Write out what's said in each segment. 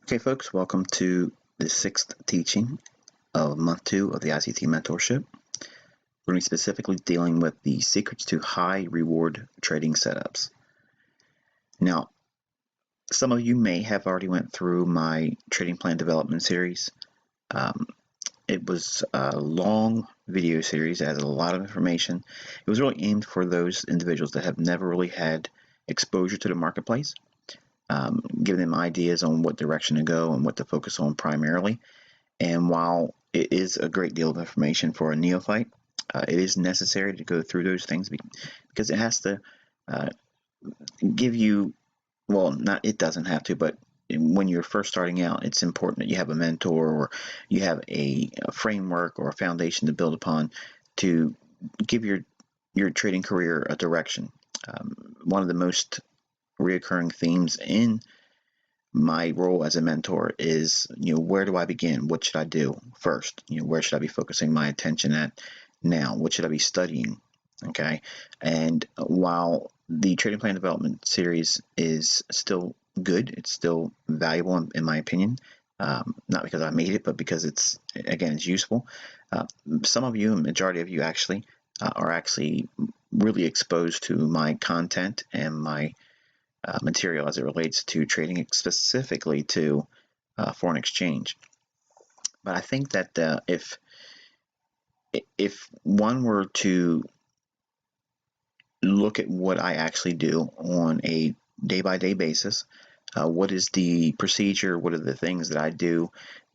Okay, folks, welcome to the sixth teaching of month 2 of the ICT mentorship. We're going to be specifically dealing with the secrets to high reward trading setups. Now, some of you may have already went through my trading plan development series. It was a long video series that has a lot of information. It was really aimed for those individuals that have never really had exposure to the marketplace, giving them ideas on what direction to go and what to focus on primarily. And while it is a great deal of information for a neophyte, it is necessary to go through those things because it has to give you, well, not it doesn't have to, but when you're first starting out, it's important that you have a mentor or you have a framework or a foundation to build upon to give your trading career a direction. One of the most reoccurring themes in my role as a mentor is, where do I begin? What should I do first? Where should I be focusing my attention at now? What should I be studying? Okay. And while the trading plan development series is still good, it's still valuable in my opinion, not because I made it, but because it's useful. Some of you, majority of you actually, are actually really exposed to my content and my material as it relates to trading, specifically to foreign exchange. But I think that if one were to look at what I actually do on a day-by-day basis, what is the procedure, what are the things that I do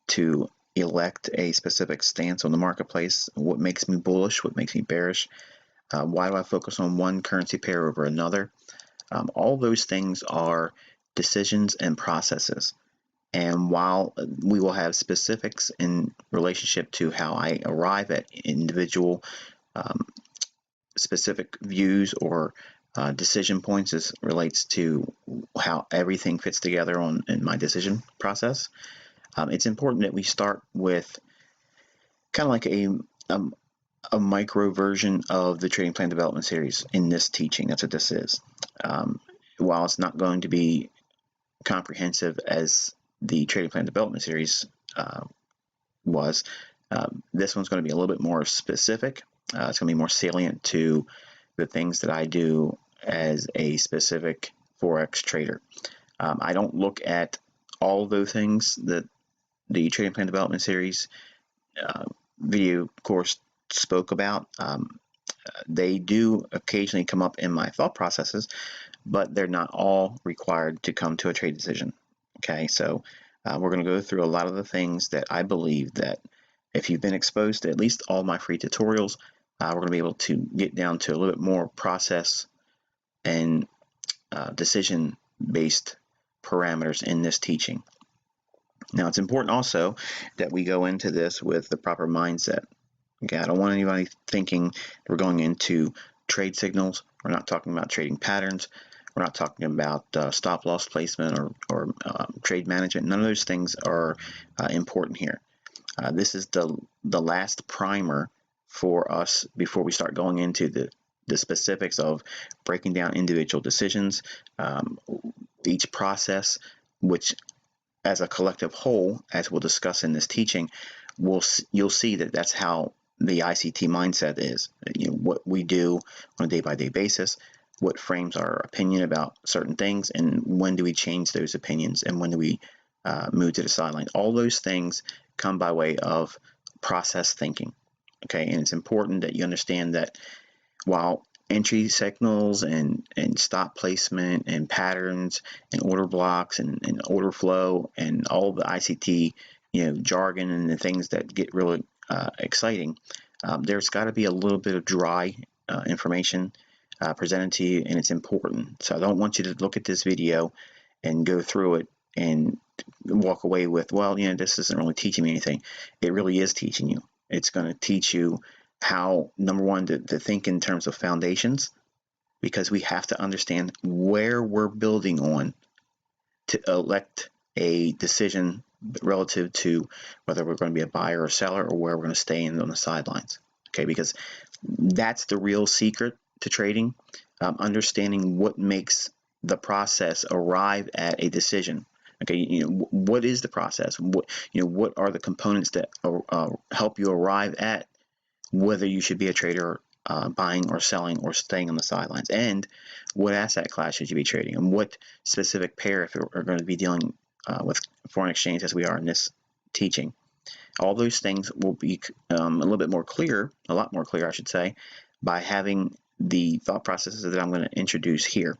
to elect a specific stance on the marketplace, what makes me bullish, what makes me bearish, why do I focus on one currency pair over another, all those things are decisions and processes. And while we will have specifics in relationship to how I arrive at individual specific views or decision points as relates to how everything fits together in my decision process, it's important that we start with kind of like a micro version of the trading plan development series in this teaching. That's what this is. While it's not going to be comprehensive as the trading plan development series was, this one's going to be a little bit more specific. It's going to be more salient to the things that I do as a specific Forex trader. I don't look at all of those things that the trading plan development series video course spoke about. They do occasionally come up in my thought processes, but they're not all required to come to a trade decision. Okay, so we're going to go through a lot of the things that I believe that if you've been exposed to at least all my free tutorials, we're going to be able to get down to a little bit more process and decision-based parameters in this teaching. Now, it's important also that we go into this with the proper mindset. Okay, I don't want anybody thinking we're going into trade signals. We're not talking about trading patterns. We're not talking about stop loss placement or trade management. None of those things are important here. This is the last primer for us before we start going into the specifics of breaking down individual decisions, each process, which as a collective whole, as we'll discuss in this teaching, you'll see that that's how the ICT mindset is. What we do on a day-by-day basis, what frames our opinion about certain things, and when do we change those opinions, and when do we move to the sideline. All those things come by way of process thinking. Okay, and it's important that you understand that while entry signals and stop placement and patterns and order blocks and order flow and all the ICT jargon and the things that get really exciting. There's got to be a little bit of dry information presented to you, and it's important. So I don't want you to look at this video and go through it and walk away with, well, this isn't really teaching me anything. It really is teaching you. It's going to teach you how, number one, to think in terms of foundations, because we have to understand where we're building on to elect a decision relative to whether we're going to be a buyer or seller, or where we're going to stay in on the sidelines. Okay, because that's the real secret to trading, understanding what makes the process arrive at a decision. Okay, what is the process? What are the components that help you arrive at whether you should be a trader, buying or selling or staying on the sidelines, and what asset class should you be trading, and what specific pair if you're going to be dealing with foreign exchange, as we are in this teaching. All those things will be a little bit more clear, a lot more clear, I should say, by having the thought processes that I'm going to introduce here.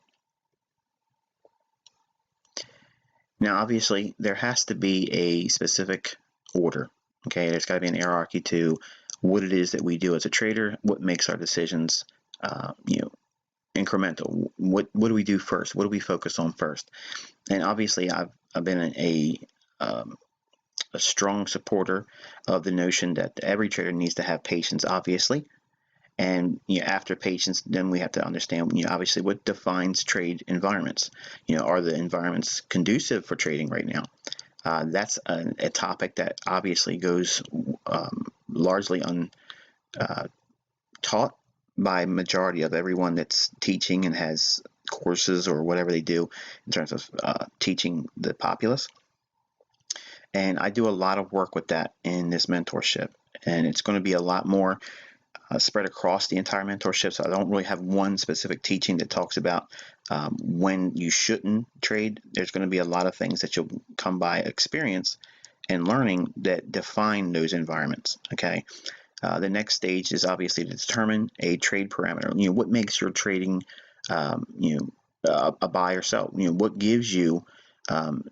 Now, obviously, there has to be a specific order. Okay, there's got to be an hierarchy to what it is that we do as a trader, what makes our decisions, incremental. What do we do first? What do we focus on first? And obviously, I've been a strong supporter of the notion that every trader needs to have patience, obviously. And after patience, then we have to understand, obviously, what defines trade environments. Are the environments conducive for trading right now? That's a topic that obviously goes largely untaught by majority of everyone that's teaching and has courses or whatever they do in terms of teaching the populace. And I do a lot of work with that in this mentorship, and it's going to be a lot more spread across the entire mentorship. So I don't really have one specific teaching that talks about when you shouldn't trade. There's going to be a lot of things that you'll come by experience and learning that define those environments. Okay. The next stage is obviously to determine a trade parameter. What makes your trading, a buy or sell? What gives you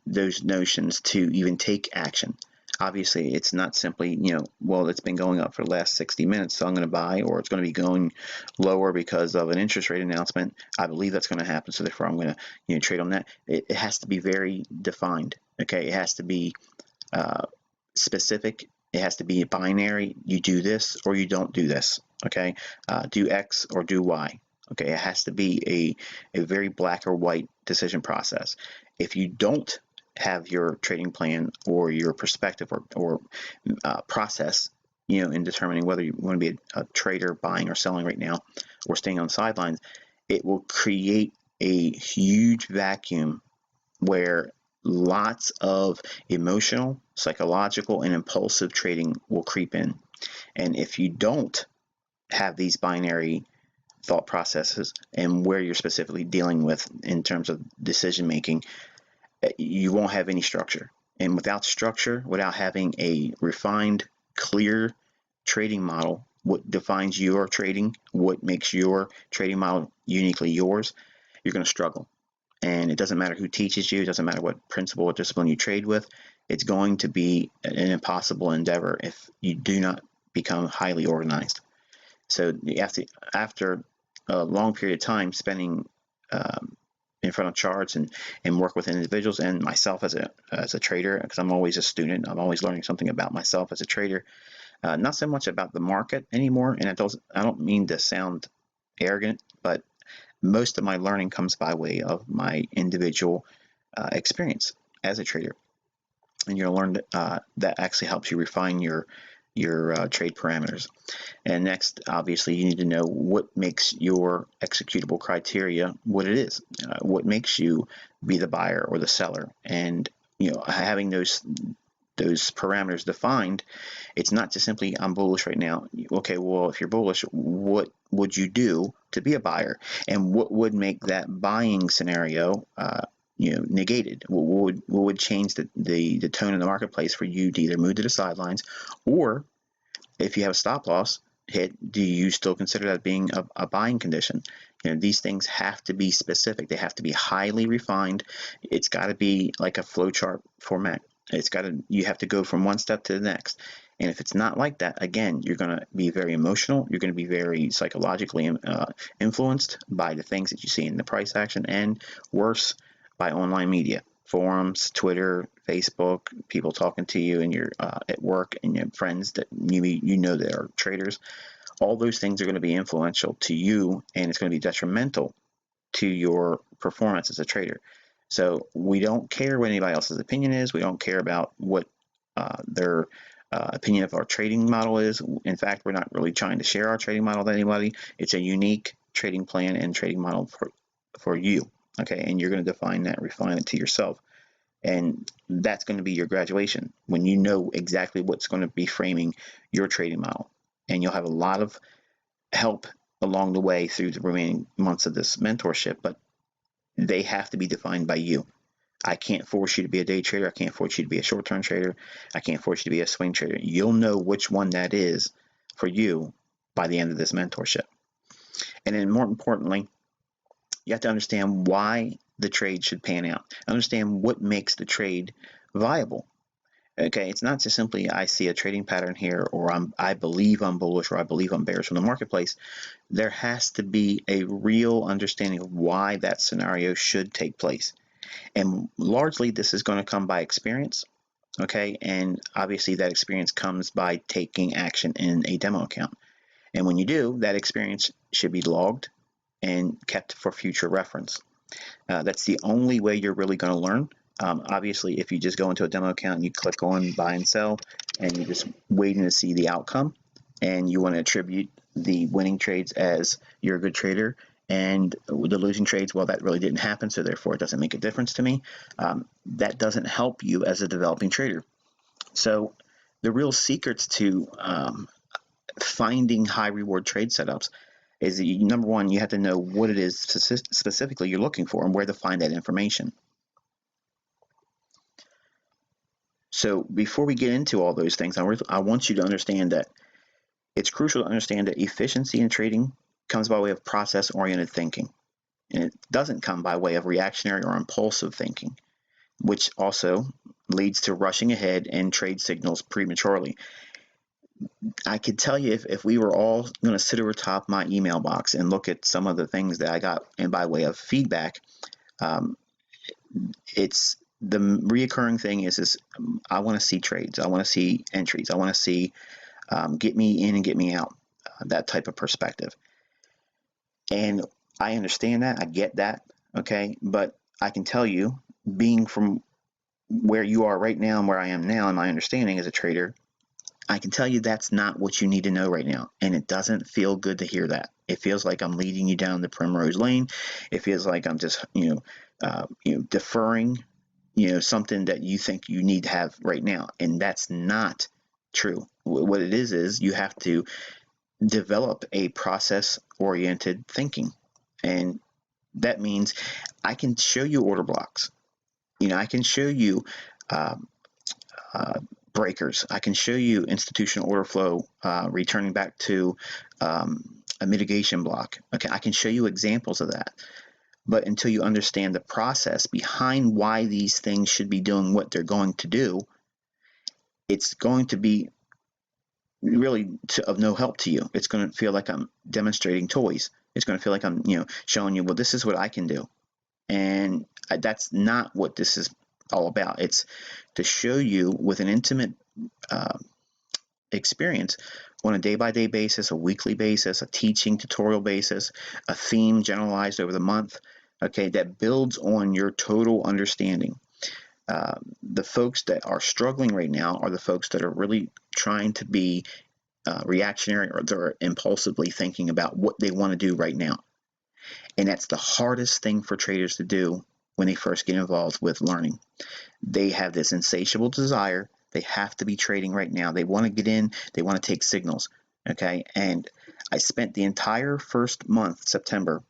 those notions to even take action? Obviously, it's not simply, well, it's been going up for the last 60 minutes, so I'm going to buy, or it's going to be going lower because of an interest rate announcement. I believe that's going to happen, so therefore I'm going to, trade on that. It has to be very defined. Okay, it has to be specific. It has to be binary. You do this or you don't do this. Okay, do X or do Y. Okay, it has to be a very black or white decision process. If you don't have your trading plan or your perspective or process, in determining whether you want to be a trader buying or selling right now or staying on the sidelines, it will create a huge vacuum where lots of emotional, psychological, and impulsive trading will creep in. And if you don't have these binary thought processes and where you're specifically dealing with in terms of decision making, you won't have any structure. And without structure, without having a refined, clear trading model, what defines your trading, what makes your trading model uniquely yours, you're going to struggle. And it doesn't matter who teaches you, it doesn't matter what principle or discipline you trade with, it's going to be an impossible endeavor if you do not become highly organized. So you have to, after a long period of time spending in front of charts and work with individuals and myself as a trader, because I'm always a student, I'm always learning something about myself as a trader, not so much about the market anymore. And I don't mean to sound arrogant, but most of my learning comes by way of my individual experience as a trader, and you'll learn that actually helps you refine your trade parameters. And next, obviously, you need to know what makes your executable criteria what it is, what makes you be the buyer or the seller. And having those parameters defined, it's not just simply I'm bullish right now. Okay, well, if you're bullish, what would you do to be a buyer, and what would make that buying scenario negated? What would change the tone in the marketplace for you to either move to the sidelines, or if you have a stop loss, hit, do you still consider that being a buying condition? These things have to be specific. They have to be highly refined. It's got to be like a flowchart format. You have to go from one step to the next. And if it's not like that, again, you're going to be very emotional. You're going to be very psychologically influenced by the things that you see in the price action, and worse, by online media, forums, Twitter, Facebook, people talking to you and you're at work, and your friends that that are traders. All those things are going to be influential to you, and it's going to be detrimental to your performance as a trader. So we don't care what anybody else's opinion is. We don't care about what their opinion of our trading model is. In fact, we're not really trying to share our trading model with anybody. It's a unique trading plan and trading model for you. Okay, and you're going to define that, refine it to yourself. And that's going to be your graduation, when you know exactly what's going to be framing your trading model. And you'll have a lot of help along the way through the remaining months of this mentorship, but they have to be defined by you. I can't force you to be a day trader. I can't force you to be a short-term trader. I can't force you to be a swing trader. You'll know which one that is for you by the end of this mentorship. And then more importantly, you have to understand why the trade should pan out. Understand what makes the trade viable. Okay, it's not just simply I see a trading pattern here, or I believe I'm bullish, or I believe I'm bearish from the marketplace. There has to be a real understanding of why that scenario should take place. And largely this is going to come by experience. Okay, and obviously that experience comes by taking action in a demo account. And when you do, that experience should be logged and kept for future reference. That's the only way you're really going to learn. Obviously, if you just go into a demo account and you click on buy and sell, and you're just waiting to see the outcome, and you want to attribute the winning trades as you're a good trader, and the losing trades, well, that really didn't happen, so therefore it doesn't make a difference to me, that doesn't help you as a developing trader. So the real secrets to finding high reward trade setups is that number one, you have to know what it is specifically you're looking for and where to find that information. So before we get into all those things, I want you to understand that it's crucial to understand that efficiency in trading comes by way of process-oriented thinking. And it doesn't come by way of reactionary or impulsive thinking, which also leads to rushing ahead and trade signals prematurely. I could tell you, if we were all going to sit over top my email box and look at some of the things that I got and by way of feedback, it's the reoccurring thing is I want to see trades. I want to see entries. I want to see get me in and get me out, that type of perspective. And I understand that. I get that. Okay. But I can tell you, being from where you are right now and where I am now, and my understanding as a trader, I can tell you that's not what you need to know right now. And it doesn't feel good to hear that. It feels like I'm leading you down the primrose lane. It feels like I'm just, deferring, something that you think you need to have right now. And that's not true. What it is you have to develop a process-oriented thinking. And that means I can show you order blocks. I can show you breakers. I can show you institutional order flow returning back to a mitigation block. Okay, I can show you examples of that. But until you understand the process behind why these things should be doing what they're going to do, it's going to be really of no help to you. It's going to feel like I'm demonstrating toys. It's going to feel like I'm, showing you, well, this is what I can do. And that's not what this is all about. It's to show you with an intimate experience on a day-by-day basis, a weekly basis, a teaching tutorial basis, a theme generalized over the month, okay, that builds on your total understanding. The folks that are struggling right now are the folks that are really trying to be reactionary, or they're impulsively thinking about what they want to do right now. And that's the hardest thing for traders to do when they first get involved with learning. They have this insatiable desire. They have to be trading right now. They want to get in. They want to take signals. Okay. And I spent the entire first month, September,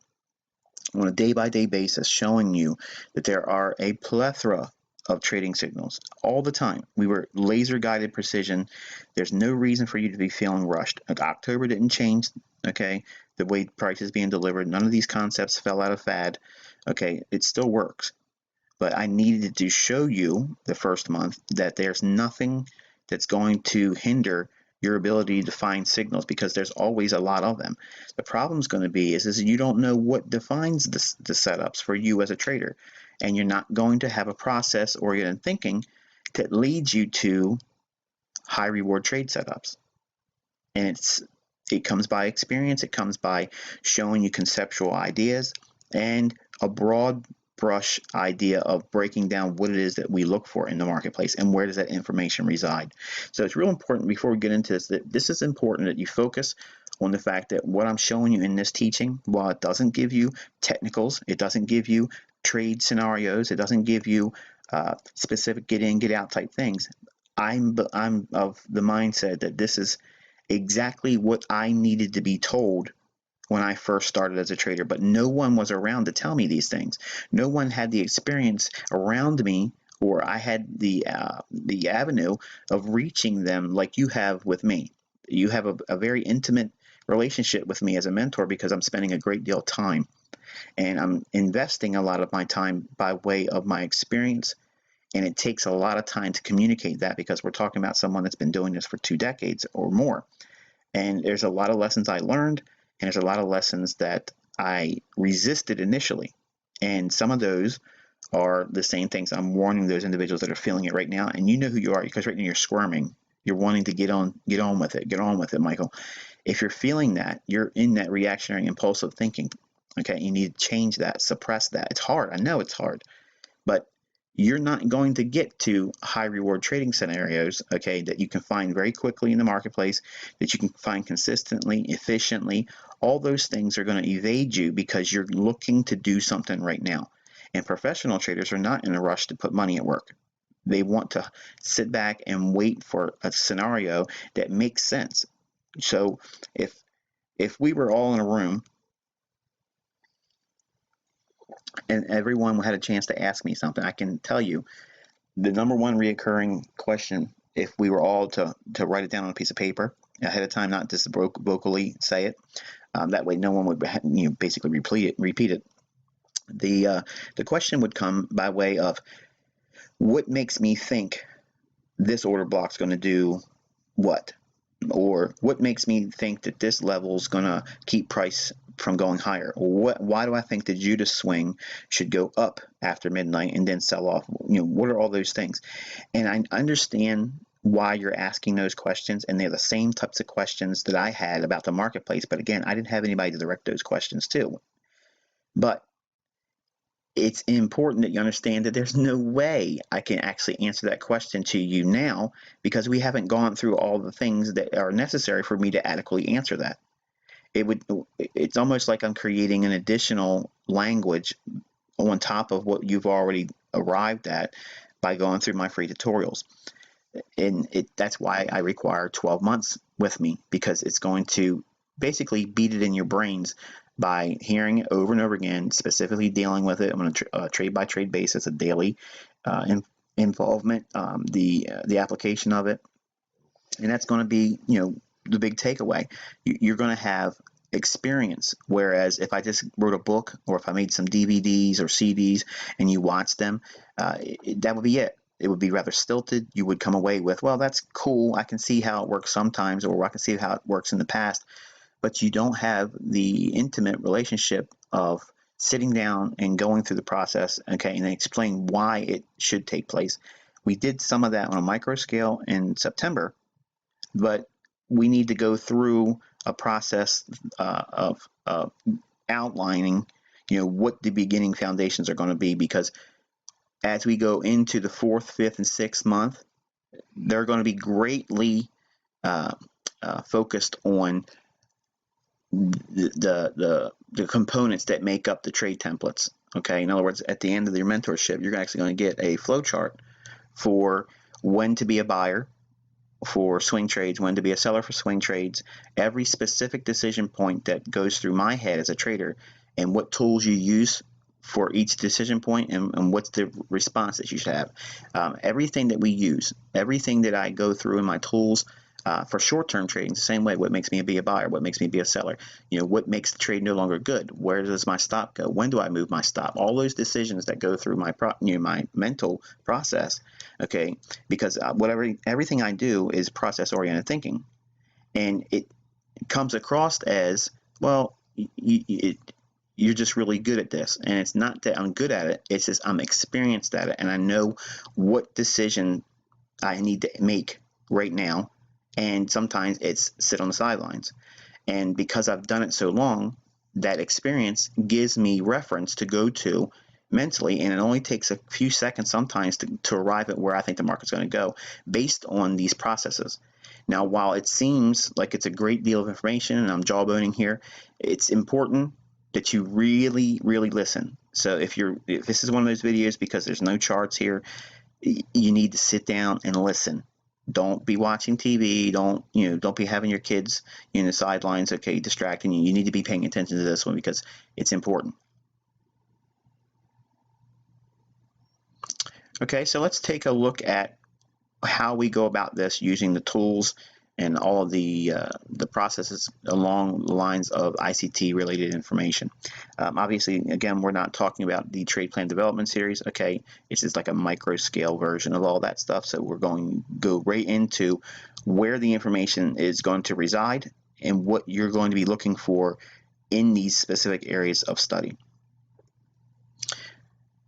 on a day-by-day basis showing you that there are a plethora of trading signals all the time. We were laser guided precision. There's no reason for you to be feeling rushed. Like, October didn't change, okay, the way price is being delivered. None of these concepts fell out of fad, okay. It still works. But I needed to show you the first month that there's nothing that's going to hinder your ability to find signals, because there's always a lot of them. The problem's going to be is you don't know what defines the setups for you as a trader, and you're not going to have a process-oriented thinking that leads you to high reward trade setups. And it comes by experience. It comes by showing you conceptual ideas and a broad brush idea of breaking down what it is that we look for in the marketplace and where does that information reside. So it's real important, before we get into this, that this is important that you focus on the fact that what I'm showing you in this teaching, while it doesn't give you technicals, it doesn't give you trade scenarios, it doesn't give you specific get in, get out type things. I'm of the mindset that this is exactly what I needed to be told when I first started as a trader, but no one was around to tell me these things. No one had the experience around me, or I had the avenue of reaching them like you have with me. You have a very intimate relationship with me as a mentor, because I'm spending a great deal of time, and I'm investing a lot of my time by way of my experience. And it takes a lot of time to communicate that, because we're talking about someone that's been doing this for 2 decades or more. And there's a lot of lessons I learned, and there's a lot of lessons that I resisted initially. And some of those are the same things I'm warning those individuals that are feeling it right now. And you know who you are, because right now you're squirming. You're wanting to get on with it, Michael. If you're feeling that, you're in that reactionary impulsive thinking. Okay, you need to change that, suppress that. It's hard. I know it's hard, but you're not going to get to high reward trading scenarios, okay, that you can find very quickly in the marketplace, that you can find consistently, efficiently. All those things are going to evade you because you're looking to do something right now. And professional traders are not in a rush to put money at work. They want to sit back and wait for a scenario that makes sense. So if we were all in a room and everyone had a chance to ask me something, I can tell you the number one reoccurring question, if we were all to write it down on a piece of paper ahead of time, not just vocally say it, that way no one would basically repeat it. The question would come by way of, what makes me think this order block's going to do what? Or what makes me think that this level is going to keep price from going higher? Or why do I think the Judas swing should go up after midnight and then sell off? What are all those things? And I understand why you're asking those questions, and they're the same types of questions that I had about the marketplace. But again, I didn't have anybody to direct those questions to. But it's important that you understand that there's no way I can actually answer that question to you now, because we haven't gone through all the things that are necessary for me to adequately answer that. It's almost like I'm creating an additional language on top of what you've already arrived at by going through my free tutorials. And that's why I require 12 months with me, because it's going to basically beat it in your brains by hearing it over and over again, specifically dealing with it on a trade-by-trade basis, a daily involvement, the application of it. And that's going to be, the big takeaway. You're going to have experience, whereas if I just wrote a book, or if I made some DVDs or CDs and you watched them, that would be it. It would be rather stilted. You would come away with, well, that's cool. I can see how it works sometimes, or I can see how it works in the past. But you don't have the intimate relationship of sitting down and going through the process, okay, and then explain why it should take place. We did some of that on a micro scale in September, but we need to go through a process of outlining, what the beginning foundations are going to be, because as we go into the 4th, 5th, and 6th month, they're going to be greatly focused on the components that make up the trade templates. Okay, in other words, at the end of your mentorship, you're actually going to get a flow chart for when to be a buyer for swing trades, when to be a seller for swing trades, every specific decision point that goes through my head as a trader, and what tools you use for each decision point, and what's the response that you should have. Everything that we use, everything that I go through in my tools for short-term trading, the same way. What makes me be a buyer? What makes me be a seller? What makes the trade no longer good? Where does my stop go? When do I move my stop? All those decisions that go through my my mental process. Okay, because everything I do is process-oriented thinking, and it comes across as, well, you're just really good at this. And it's not that I'm good at it, it's just I'm experienced at it, and I know what decision I need to make right now. And sometimes it's sit on the sidelines. And because I've done it so long, that experience gives me reference to go to mentally, and it only takes a few seconds sometimes to arrive at where I think the market's going to go based on these processes. Now, while it seems like it's a great deal of information, and I'm jawboning here, it's important that you really, really listen. So if this is one of those videos, because there's no charts here, you need to sit down and listen. Don't be watching TV. Don't be having your kids in the sidelines, okay, distracting you. You need to be paying attention to this one because it's important. Okay, so let's take a look at how we go about this using the tools and all of the processes along the lines of ICT related information. Obviously, again, we're not talking about the trade plan development series. Okay, it's just like a micro scale version of all that stuff. So we're going to go right into where the information is going to reside and what you're going to be looking for in these specific areas of study.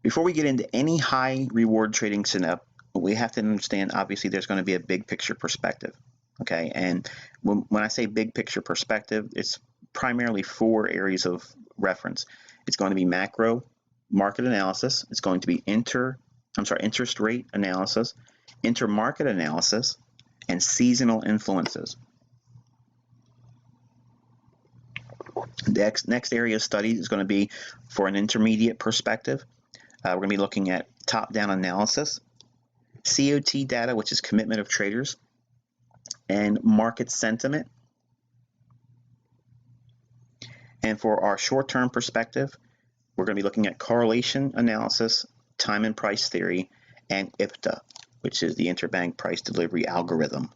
Before we get into any high reward trading setup, we have to understand, obviously, there's going to be a big picture perspective. Okay, and when I say big picture perspective, it's primarily 4 areas of reference. It's going to be macro market analysis. It's going to be interest rate analysis, intermarket analysis, and seasonal influences. The next area of study is going to be for an intermediate perspective. We're going to be looking at top-down analysis, COT data, which is commitment of traders, and market sentiment. And for our short-term perspective, we're going to be looking at correlation analysis, time and price theory, and IPTA, which is the interbank price delivery algorithm.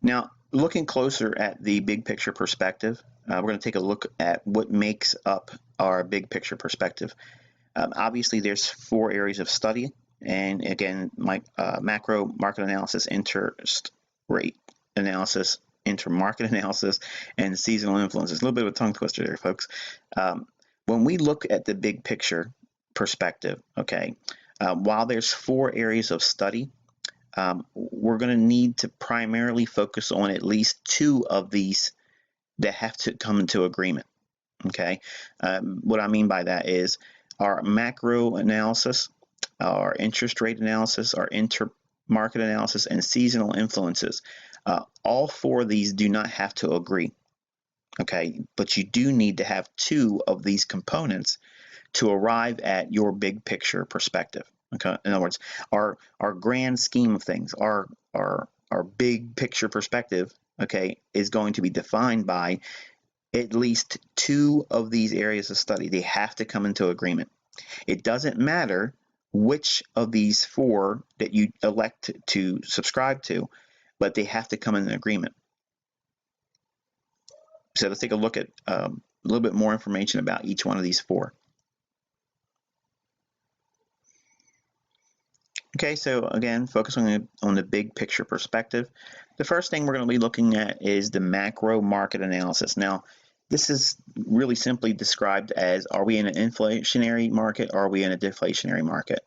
Now, looking closer at the big picture perspective, we're going to take a look at what makes up our big picture perspective. Obviously, there's 4 areas of study. And again, macro market analysis, interest rate analysis, intermarket analysis, and seasonal influences. A little bit of a tongue twister there, folks. When we look at the big picture perspective, okay, while there's 4 areas of study, we're going to need to primarily focus on at least 2 of these that have to come into agreement. Okay, what I mean by that is our macro analysis, our interest rate analysis, our intermarket analysis, and seasonal influences. All 4 of these do not have to agree, okay? But you do need to have 2 of these components to arrive at your big picture perspective. Okay, in other words, our grand scheme of things, our big picture perspective, okay, is going to be defined by at least 2 of these areas of study. They have to come into agreement. It doesn't matter which of these 4 that you elect to subscribe to, but they have to come in agreement. So let's take a look at a little bit more information about each one of these 4. Okay, so again, focusing on the big picture perspective, the first thing we're going to be looking at is the macro market analysis. Now, this is really simply described as, are we in an inflationary market or are we in a deflationary market?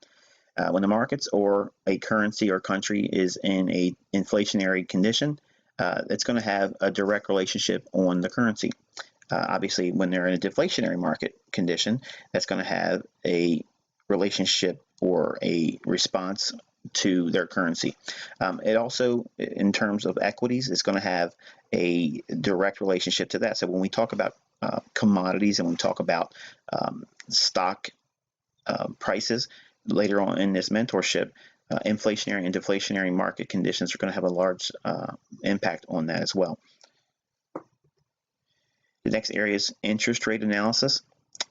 When the markets or a currency or country is in a inflationary condition, it's going to have a direct relationship on the currency. Obviously, when they're in a deflationary market condition, that's going to have a relationship or a response to their currency. It also, in terms of equities, is going to have a direct relationship to that. So when we talk about commodities and we talk about stock prices later on in this mentorship, inflationary and deflationary market conditions are going to have a large impact on that as well. The next area is interest rate analysis.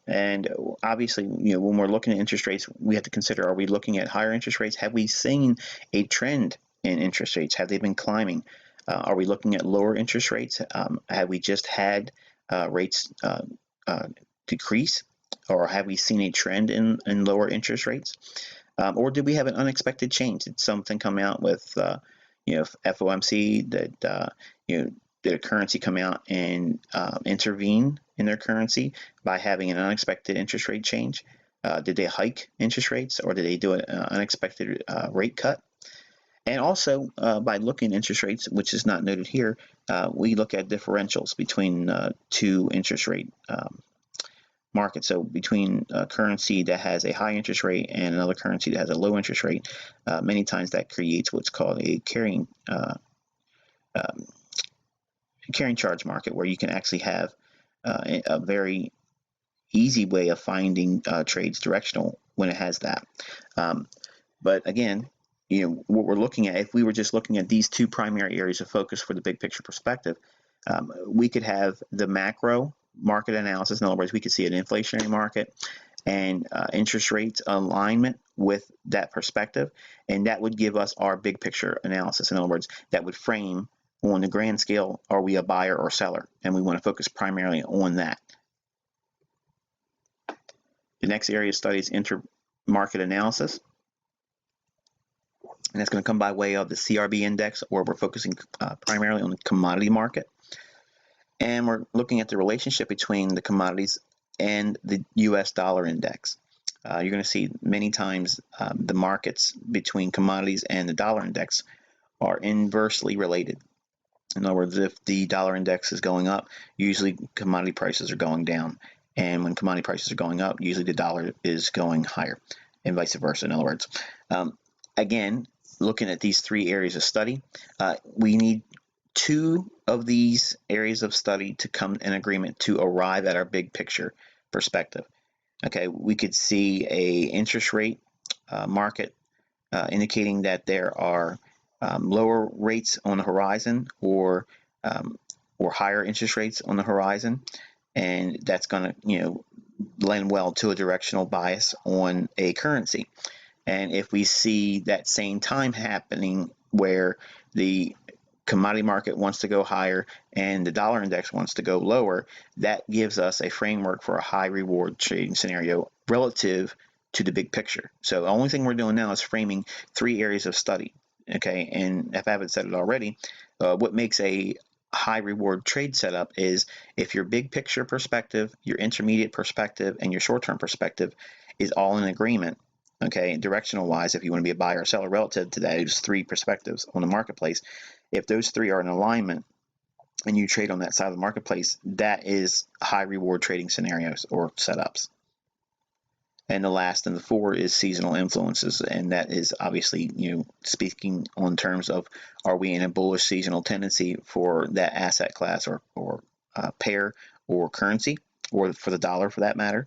And obviously, when we're looking at interest rates, we have to consider, are we looking at higher interest rates? Have we seen a trend in interest rates? Have they been climbing? Are we looking at lower interest rates? Have we just had rates decrease? Or have we seen a trend in lower interest rates? Or did we have an unexpected change? Did something come out with, FOMC that, did a currency come out and intervene in their currency by having an unexpected interest rate change? Did they hike interest rates, or did they do an unexpected rate cut? And also, by looking at interest rates, which is not noted here, we look at differentials between two interest rate market. So between a currency that has a high interest rate and another currency that has a low interest rate, many times that creates what's called a carrying charge market, where you can actually have a very easy way of finding trades directional when it has that. But again, what we're looking at, if we were just looking at these two primary areas of focus for the big picture perspective, we could have the macro market analysis. In other words, we could see an inflationary market and interest rates alignment with that perspective, and that would give us our big picture analysis. In other words, that would frame, on the grand scale, are we a buyer or seller? And we want to focus primarily on that. The next area of study is intermarket analysis, and that's going to come by way of the CRB index, where we're focusing primarily on the commodity market. And we're looking at the relationship between the commodities and the US dollar index. You're going to see many times the markets between commodities and the dollar index are inversely related. In other words, if the dollar index is going up, usually commodity prices are going down. And when commodity prices are going up, usually the dollar is going higher, and vice versa. In other words, again, looking at these three areas of study, we need two of these areas of study to come in agreement to arrive at our big picture perspective. Okay, we could see a interest rate market indicating that there are lower rates on the horizon, or higher interest rates on the horizon, and that's going to lend well to a directional bias on a currency. And if we see that same time happening where the commodity market wants to go higher and the dollar index wants to go lower, that gives us a framework for a high reward trading scenario relative to the big picture. So the only thing we're doing now is framing three areas of study. Okay, and if I haven't said it already, what makes a high reward trade setup is if your big picture perspective, your intermediate perspective, and your short-term perspective is all in agreement. Okay, directional wise, if you want to be a buyer or seller relative to those three perspectives on the marketplace, if those three are in alignment and you trade on that side of the marketplace, that is high reward trading scenarios or setups. And the last and the four is seasonal influences, and that is obviously, speaking on terms of, are we in a bullish seasonal tendency for that asset class or pair or currency, or for the dollar for that matter,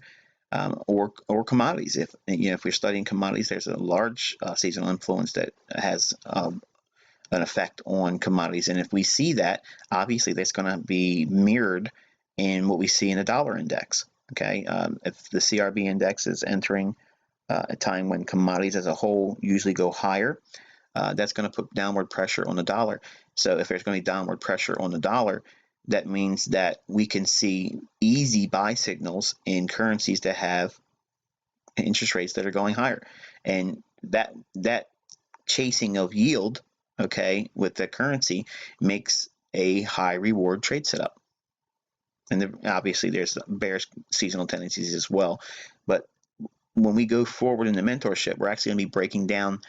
or commodities. If we're studying commodities, there's a large seasonal influence that has an effect on commodities, and if we see that, obviously that's going to be mirrored in what we see in the dollar index. Okay, if the CRB index is entering a time when commodities as a whole usually go higher, that's going to put downward pressure on the dollar. So if there's going to be downward pressure on the dollar, that means that we can see easy buy signals in currencies that have interest rates that are going higher, and that chasing of yield, okay, with the currency makes a high reward trade setup. And obviously there's bearish seasonal tendencies as well. But when we go forward in the mentorship, we're actually going to be breaking down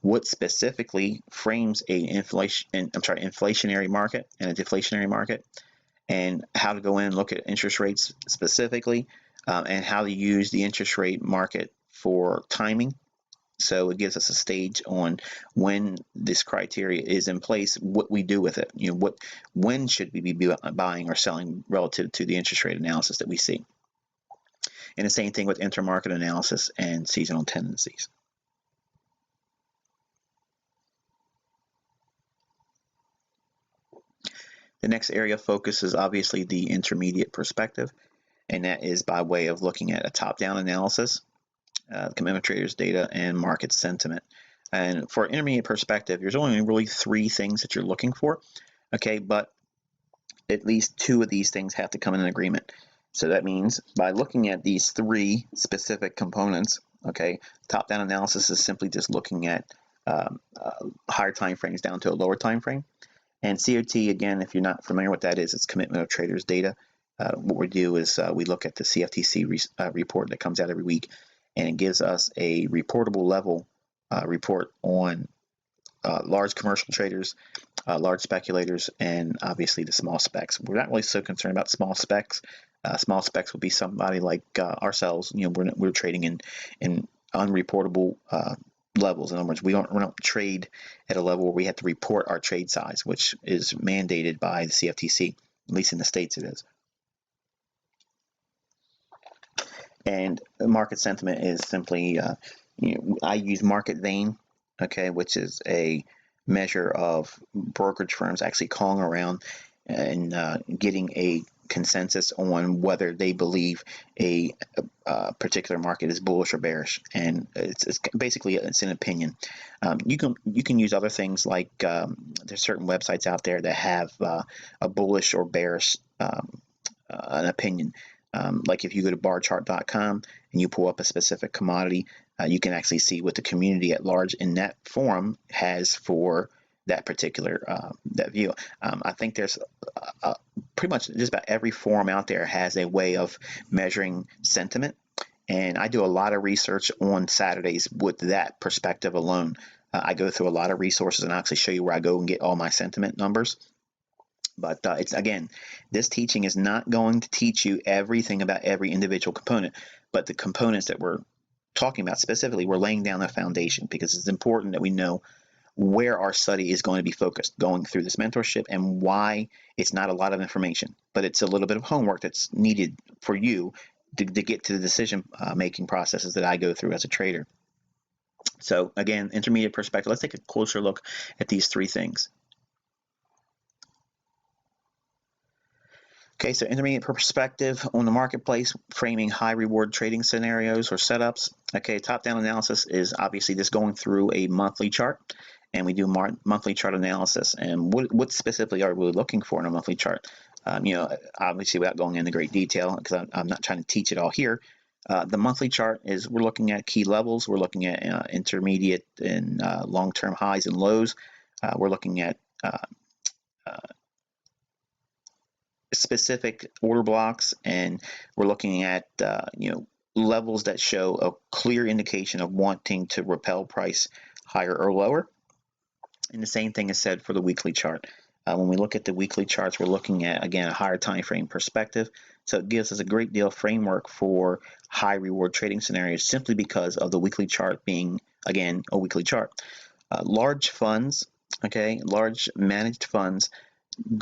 what specifically frames a inflationary market and a deflationary market, and how to go in and look at interest rates specifically, and how to use the interest rate market for timing. So it gives us a stage on when this criteria is in place, what we do with it. When should we be buying or selling relative to the interest rate analysis that we see. And the same thing with intermarket analysis and seasonal tendencies. The next area of focus is obviously the intermediate perspective, and that is by way of looking at a top-down analysis, commitment traders data, and market sentiment. And for intermediate perspective, there's only really three things that you're looking for, okay, but at least two of these things have to come in an agreement. So that means by looking at these three specific components, okay, top-down analysis is simply just looking at higher time frames down to a lower time frame. And COT, again, if you're not familiar with that is, it's commitment of traders data. What we do is we look at the CFTC report that comes out every week, and it gives us a reportable level report on large commercial traders, large speculators, and obviously the small specs. We're not really so concerned about small specs. Small specs would be somebody like ourselves. You know, we're trading in unreportable levels. In other words, we don't trade at a level where we have to report our trade size, which is mandated by the CFTC. At least in the States, it is. And market sentiment is simply, I use Market Vane, okay, which is a measure of brokerage firms actually calling around and getting a consensus on whether they believe a particular market is bullish or bearish, and it's basically an opinion. You can use other things like there's certain websites out there that have a bullish or bearish an opinion. Like if you go to barchart.com and you pull up a specific commodity, you can actually see what the community at large in that forum has for that particular that view. I think there's pretty much just about every forum out there has a way of measuring sentiment, and I do a lot of research on Saturdays with that perspective alone. I go through a lot of resources and I actually show you where I go and get all my sentiment numbers. But it's, again, this teaching is not going to teach you everything about every individual component, but the components that we're talking about specifically, we're laying down a foundation because it's important that we know where our study is going to be focused going through this mentorship and why it's not a lot of information, but it's a little bit of homework that's needed for you to get to the decision making processes that I go through as a trader. So again, intermediate perspective, let's take a closer look at these three things. Okay, so intermediate perspective on the marketplace, framing high reward trading scenarios or setups. Okay, top-down analysis is obviously just going through a monthly chart, and we do monthly chart analysis. And what specifically are we looking for in a monthly chart? Obviously without going into great detail, because I'm not trying to teach it all here. The monthly chart is we're looking at key levels, we're looking at intermediate and long-term highs and lows. We're looking at specific order blocks, and we're looking at levels that show a clear indication of wanting to repel price higher or lower. And the same thing is said for the weekly chart. When we look at the weekly charts, we're looking at, again, a higher time frame perspective. So it gives us a great deal of framework for high reward trading scenarios simply because of the weekly chart being, again, a weekly chart. Large funds, okay, large managed funds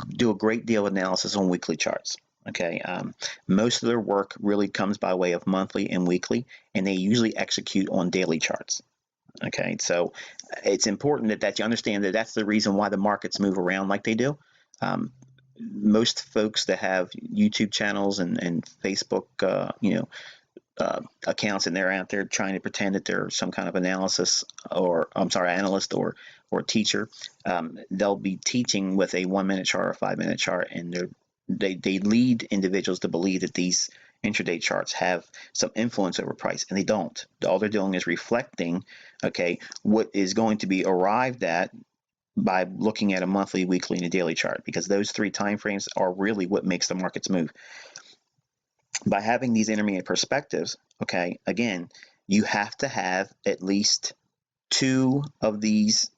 do a great deal of analysis on weekly charts. Okay, most of their work really comes by way of monthly and weekly, and they usually execute on daily charts. Okay, so it's important that you understand that that's the reason why the markets move around like they do. Most folks that have YouTube channels and Facebook, accounts, and they're out there trying to pretend that they're some kind of analyst or teacher. They'll be teaching with a 1-minute chart or 5-minute chart, and they lead individuals to believe that these intraday charts have some influence over price, and they don't. All they're doing is reflecting, okay, what is going to be arrived at by looking at a monthly, weekly, and a daily chart, because those three time frames are really what makes the markets move. By having these intermediate perspectives, okay, again, you have to have at least two of these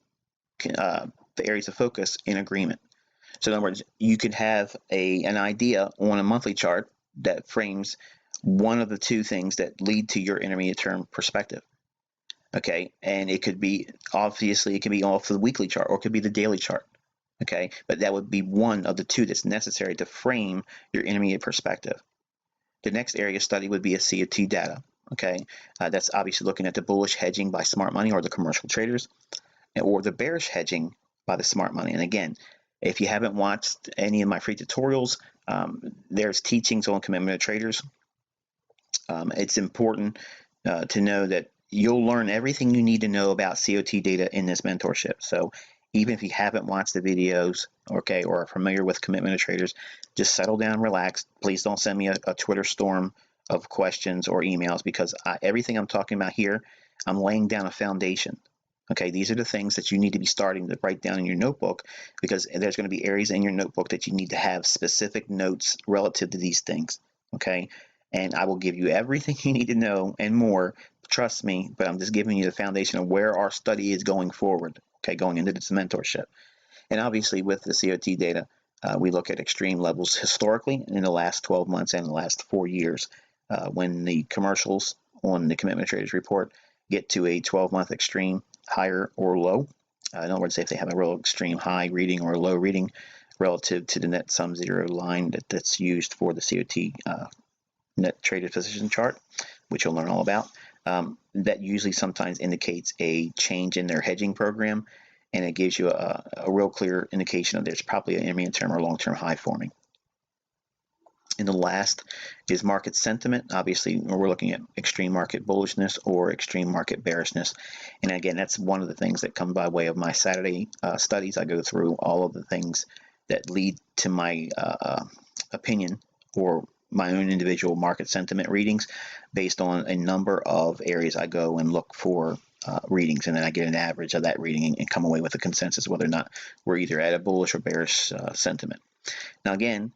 areas of focus in agreement. So in other words, you could have an idea on a monthly chart that frames one of the two things that lead to your intermediate term perspective. Okay, and it could be, obviously, it can be off the weekly chart, or it could be the daily chart. Okay, but that would be one of the two that's necessary to frame your intermediate perspective. The next area of study would be a COT data. Okay, that's obviously looking at the bullish hedging by smart money or the commercial traders, or the bearish hedging by the smart money. And again, If you haven't watched any of my free tutorials, there's teachings on commitment of traders. It's important to know that you'll learn everything you need to know about COT data in this mentorship. So even if you haven't watched the videos, okay, or are familiar with commitment of traders, just settle down, relax. Please don't send me a Twitter storm of questions or emails, because everything I'm talking about here, I'm laying down a foundation. Okay, these are the things that you need to be starting to write down in your notebook, because there's going to be areas in your notebook that you need to have specific notes relative to these things. Okay, and I will give you everything you need to know and more. Trust me, but I'm just giving you the foundation of where our study is going forward. Okay, going into this mentorship. And obviously with the COT data, we look at extreme levels historically in the last 12 months and the last 4 years. When the commercials on the Commitment Traders report get to a 12-month extreme, higher or low, in other words, if they have a real extreme high reading or low reading relative to the net sum zero line that's used for the COT net traded position chart, which you'll learn all about, that usually sometimes indicates a change in their hedging program, and it gives you a real clear indication of there's probably an intermediate term or long-term high forming. And the last is market sentiment. Obviously, we're looking at extreme market bullishness or extreme market bearishness. And again, that's one of the things that come by way of my Saturday studies. I go through all of the things that lead to my opinion or my own individual market sentiment readings based on a number of areas. I go and look for readings, and then I get an average of that reading and come away with a consensus whether or not we're either at a bullish or bearish sentiment. Now again,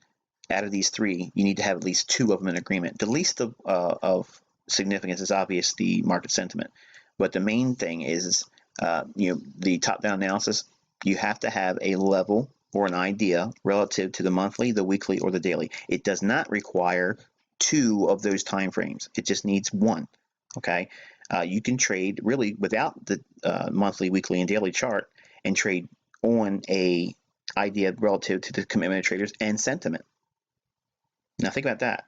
out of these three, you need to have at least two of them in agreement. The least of significance is obvious, the market sentiment, but the main thing is the top-down analysis. You have to have a level or an idea relative to the monthly, the weekly, or the daily. It does not require two of those time frames. It just needs one. Okay, you can trade really without the monthly, weekly, and daily chart and trade on a idea relative to the commitment of traders and sentiment. Now think about that.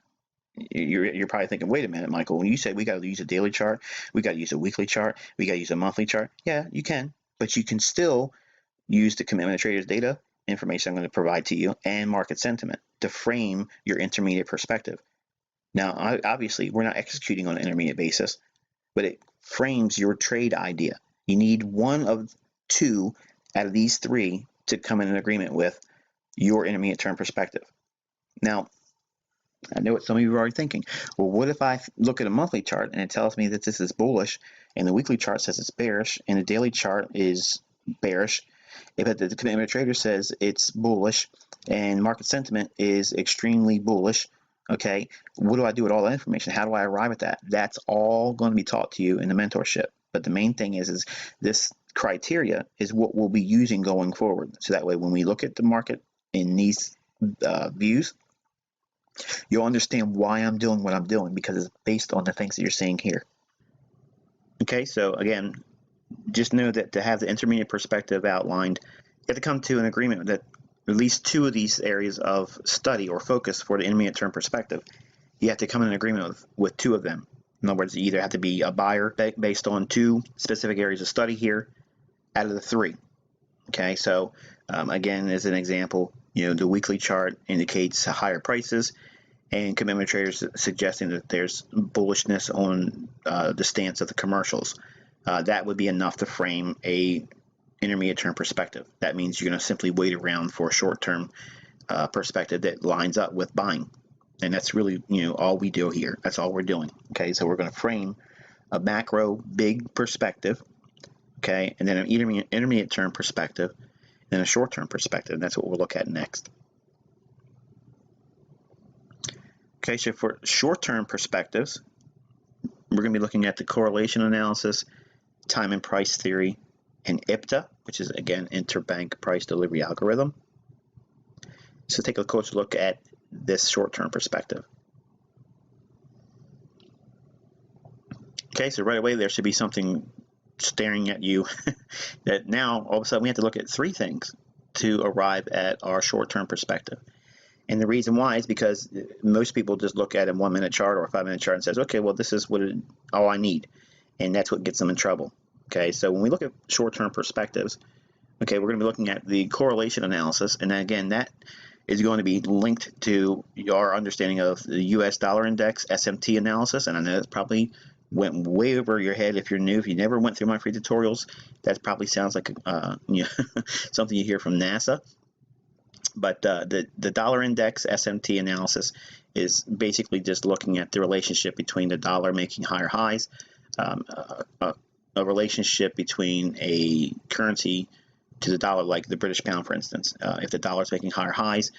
You're probably thinking, wait a minute, Michael, when you say we got to use a daily chart, we got to use a weekly chart, we got to use a monthly chart. Yeah, you can, but you can still use the commitment of traders data information I'm going to provide to you and market sentiment to frame your intermediate perspective. Now, obviously, we're not executing on an intermediate basis, but it frames your trade idea. You need one of two out of these three to come in agreement with your intermediate term perspective. Now, I know what some of you are already thinking. Well, what if I look at a monthly chart and it tells me that this is bullish, and the weekly chart says it's bearish, and the daily chart is bearish, but the commitment trader says it's bullish, and market sentiment is extremely bullish? Okay, what do I do with all that information? How do I arrive at that? That's all going to be taught to you in the mentorship. But the main thing is this criteria is what we'll be using going forward. So that way, when we look at the market in these views, you'll understand why I'm doing what I'm doing, because it's based on the things that you're seeing here. Okay, so again, just know that to have the intermediate perspective outlined, you have to come to an agreement that at least two of these areas of study or focus for the intermediate term perspective, you have to come in an agreement with two of them. In other words, you either have to be a buyer based on two specific areas of study here out of the three. Okay, so again, as an example, the weekly chart indicates higher prices, and commitment traders suggesting that there's bullishness on the stance of the commercials. That would be enough to frame a intermediate term perspective. That means you're going to simply wait around for a short-term perspective that lines up with buying, and that's really all we do here. That's all we're doing. Okay, so we're going to frame a macro big perspective, okay, and then an intermediate term perspective, and then a short-term perspective. And that's what we'll look at next. Okay, so for short-term perspectives, we're going to be looking at the correlation analysis, time and price theory, and IPTA, which is, again, interbank price delivery algorithm. So take a closer look at this short-term perspective. Okay, so right away there should be something staring at you that now all of a sudden we have to look at three things to arrive at our short-term perspective. And the reason why is because most people just look at a 1-minute chart or a 5-minute chart and says, okay, well, this is all I need. And that's what gets them in trouble. Okay, so when we look at short-term perspectives, Okay, we're going to be looking at the correlation analysis, and again, that is going to be linked to your understanding of the U.S. dollar index SMT analysis. And I know that probably went way over your head if you're new. If you never went through my free tutorials, that probably sounds like something you hear from NASA. But the dollar index SMT analysis is basically just looking at the relationship between the dollar making higher highs, a relationship between a currency to the dollar, like the British pound, for instance. If the dollar is making higher highs,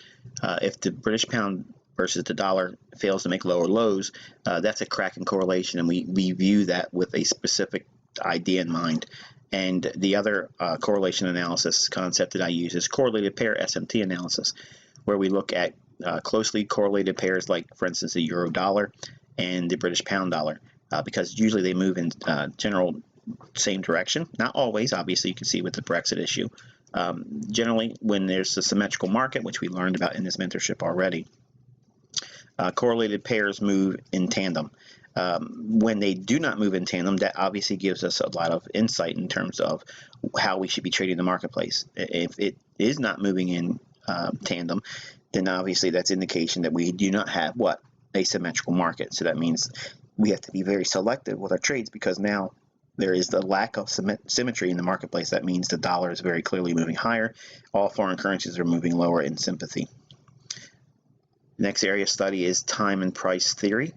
if the British pound versus the dollar fails to make lower lows, that's a cracking correlation, and we view that with a specific idea in mind. And the other correlation analysis concept that I use is correlated pair SMT analysis, where we look at closely correlated pairs, like, for instance, the euro dollar and the British pound dollar, because usually they move in general same direction. Not always, obviously. You can see with the Brexit issue. Generally, when there's a symmetrical market, which we learned about in this mentorship already, correlated pairs move in tandem. When they do not move in tandem, that obviously gives us a lot of insight in terms of how we should be trading the marketplace. If it is not moving in tandem, then obviously that's indication that we do not have a symmetrical market. So that means we have to be very selective with our trades, because now there is the lack of symmetry in the marketplace. That means the dollar is very clearly moving higher. All foreign currencies are moving lower in sympathy. The next area of study is time and price theory.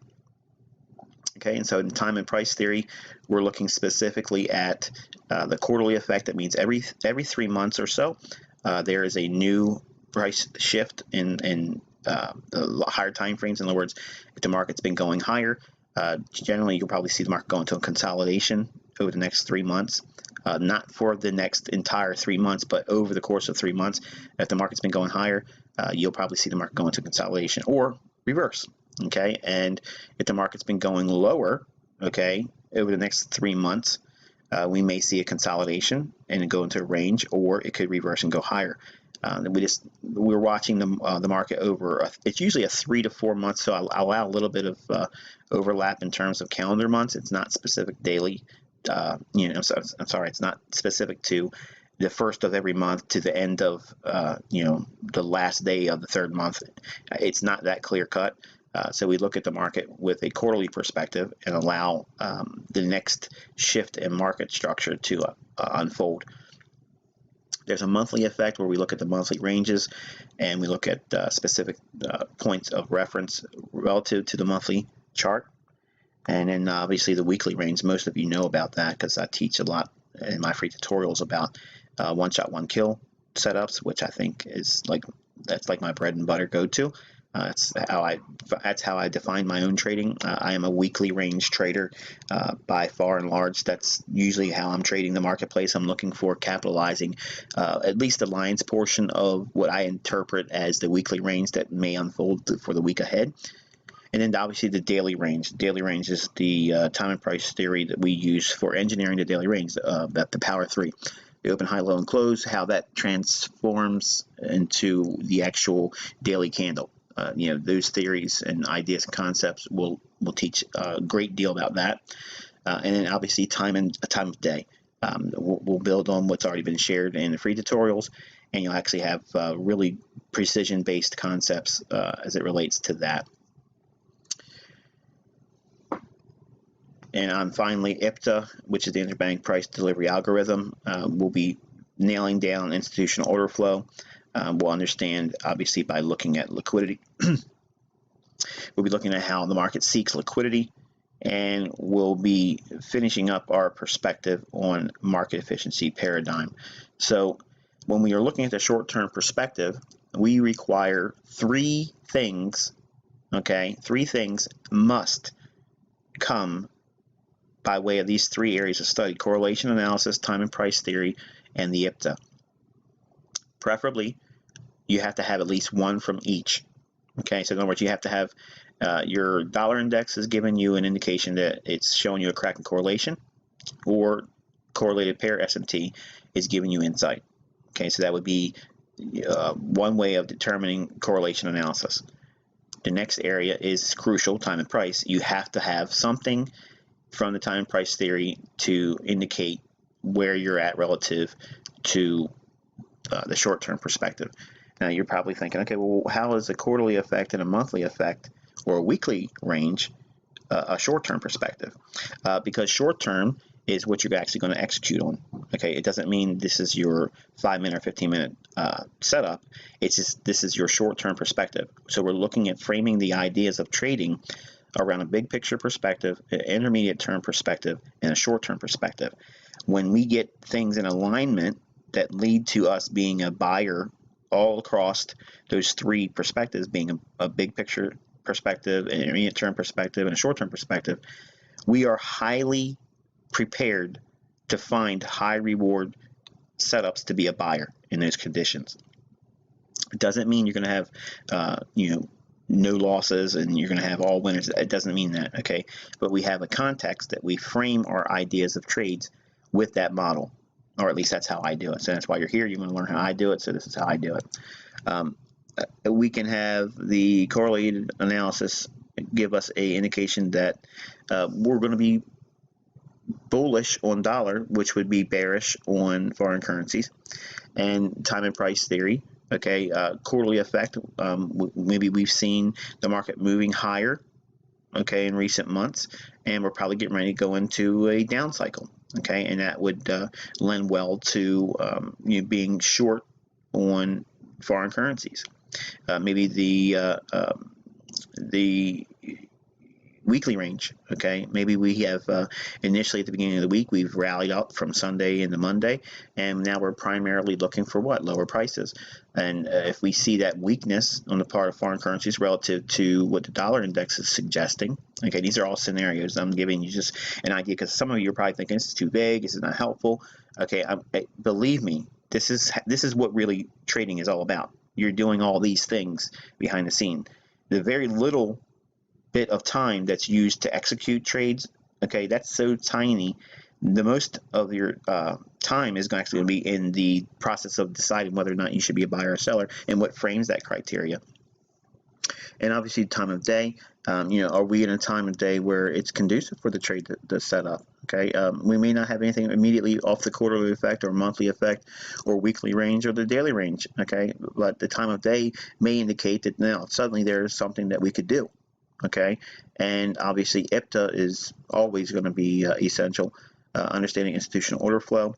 Okay, and so in time and price theory, we're looking specifically at the quarterly effect. That means every 3 months or so, there is a new price shift in the higher time frames. In other words, if the market's been going higher, generally you'll probably see the market go into a consolidation over the next 3 months. Not for the next entire 3 months, but over the course of 3 months. If the market's been going higher, you'll probably see the market go into consolidation or reverse. Okay, and if the market's been going lower, okay, over the next 3 months, we may see a consolidation and go into a range, or it could reverse and go higher. We're watching the market over. It's usually a 3 to 4 months, so I'll allow a little bit of overlap in terms of calendar months. It's not specific daily. So I'm sorry, it's not specific to the first of every month to the end of the last day of the third month. It's not that clear cut. So we look at the market with a quarterly perspective and allow the next shift in market structure to unfold. There's a monthly effect where we look at the monthly ranges and we look at specific points of reference relative to the monthly chart. And then obviously the weekly range, most of you know about that because I teach a lot in my free tutorials about one shot, one kill setups, which I think is that's like my bread and butter go-to. That's how I define my own trading. I am a weekly range trader by far and large. That's usually how I'm trading the marketplace. I'm looking for capitalizing at least the lion's portion of what I interpret as the weekly range that may unfold for the week ahead. And then obviously the daily range. Daily range is the time and price theory that we use for engineering the daily range, the Power 3. The open, high, low, and close, how that transforms into the actual daily candle. Those theories and ideas and concepts will teach a great deal about that. And then obviously time of day. We'll build on what's already been shared in the free tutorials, and you'll actually have really precision-based concepts as it relates to that. And finally, IPTA, which is the interbank price delivery algorithm, will be nailing down institutional order flow. We'll understand, obviously, by looking at liquidity. We'll be looking at how the market seeks liquidity, and we'll be finishing up our perspective on market efficiency paradigm. So when we are looking at the short-term perspective, we require 3 things, okay? 3 things must come by way of these 3 areas of study: correlation analysis, time and price theory, and the IPTA. Preferably, you have to have at least one from each. Okay, so in other words, you have to have your dollar index is giving you an indication that it's showing you a crack in correlation, or correlated pair SMT is giving you insight. Okay, so that would be one way of determining correlation analysis. The next area is crucial, time and price. You have to have something from the time and price theory to indicate where you're at relative to the short-term perspective. Now you're probably thinking, okay, well, how is a quarterly effect and a monthly effect or a weekly range a short-term perspective? Because short-term is what you're actually going to execute on. Okay, it doesn't mean this is your 5-minute or 15-minute setup. It's just this is your short-term perspective. So we're looking at framing the ideas of trading around a big picture perspective, an intermediate term perspective, and a short-term perspective. When we get things in alignment that lead to us being a buyer all across those three perspectives, being a big picture perspective, an intermediate term perspective, and a short-term perspective, we are highly prepared to find high reward setups to be a buyer in those conditions. It doesn't mean you're going to have no losses and you're going to have all winners. It doesn't mean that, okay? But we have a context that we frame our ideas of trades with that model, or at least that's how I do it. So that's why you're here. You want to learn how I do it, so this is how I do it. We can have the correlated analysis give us an indication that we're going to be bullish on dollar, which would be bearish on foreign currencies, and time and price theory. Okay, quarterly effect. Maybe we've seen the market moving higher, okay, in recent months, and we're probably getting ready to go into a down cycle. Okay, and that would lend well to being short on foreign currencies. Maybe the weekly range. Okay, maybe we have initially at the beginning of the week we've rallied up from Sunday into Monday, and now we're primarily looking for what? Lower prices. And if we see that weakness on the part of foreign currencies relative to what the dollar index is suggesting, okay, these are all scenarios. I'm giving you just an idea because some of you are probably thinking this is too vague, this is not helpful. Okay, believe me, this is what really trading is all about. You're doing all these things behind the scene. The very little bit of time that's used to execute trades, okay, that's so tiny. The most of your time is actually going to be in the process of deciding whether or not you should be a buyer or seller and what frames that criteria. And obviously time of day, are we in a time of day where it's conducive for the trade to set up? Okay, we may not have anything immediately off the quarterly effect or monthly effect or weekly range or the daily range, okay, but the time of day may indicate that now suddenly there's something that we could do. Okay, and obviously IPTA is always going to be essential. Understanding institutional order flow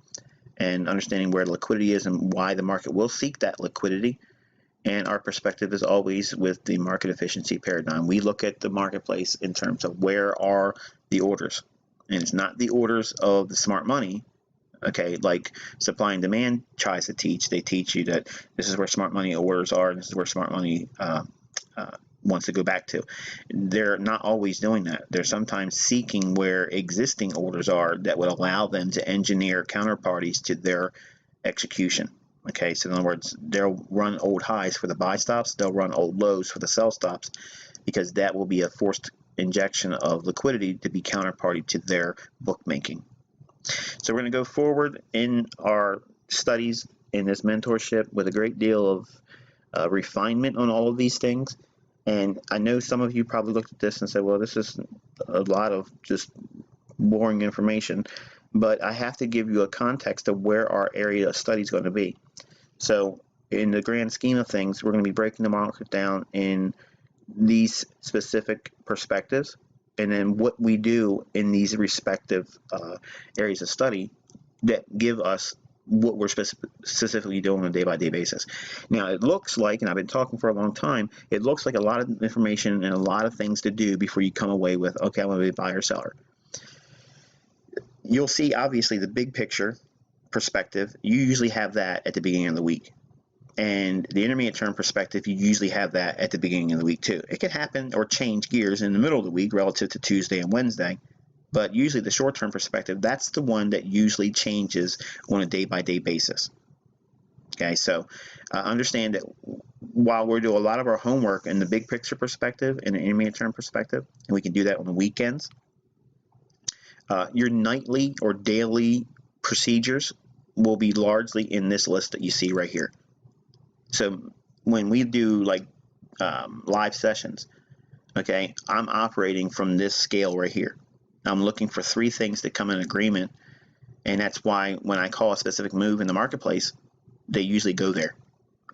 and understanding where liquidity is and why the market will seek that liquidity. And our perspective is always with the market efficiency paradigm. We look at the marketplace in terms of where are the orders, and it's not the orders of the smart money. Okay, like supply and demand tries to teach. They teach you that this is where smart money orders are, and this is where smart money wants to go back to. They're not always doing that. They're sometimes seeking where existing orders are that would allow them to engineer counterparties to their execution. Okay, so in other words, they'll run old highs for the buy stops, they'll run old lows for the sell stops, because that will be a forced injection of liquidity to be counterparty to their bookmaking. So we're going to go forward in our studies in this mentorship with a great deal of refinement on all of these things. And I know some of you probably looked at this and said, well, this is a lot of just boring information, but I have to give you a context of where our area of study is going to be. So in the grand scheme of things, we're going to be breaking the market down in these specific perspectives, and then what we do in these respective areas of study that give us what we're specifically doing on a day-by-day basis. Now, it looks like, and I've been talking for a long time, it looks like a lot of information and a lot of things to do before you come away with, okay, I'm going to be a buyer or seller. You'll see, obviously, the big picture perspective. You usually have that at the beginning of the week. And the intermediate term perspective, you usually have that at the beginning of the week, too. It can happen or change gears in the middle of the week relative to Tuesday and Wednesday. But usually the short-term perspective, that's the one that usually changes on a day-by-day basis. Okay, so understand that while we're doing a lot of our homework in the big picture perspective and the intermediate-term perspective, and we can do that on the weekends, your nightly or daily procedures will be largely in this list that you see right here. So when we do like live sessions, okay, I'm operating from this scale right here. I'm looking for three things that come in agreement, and that's why when I call a specific move in the marketplace, they usually go there.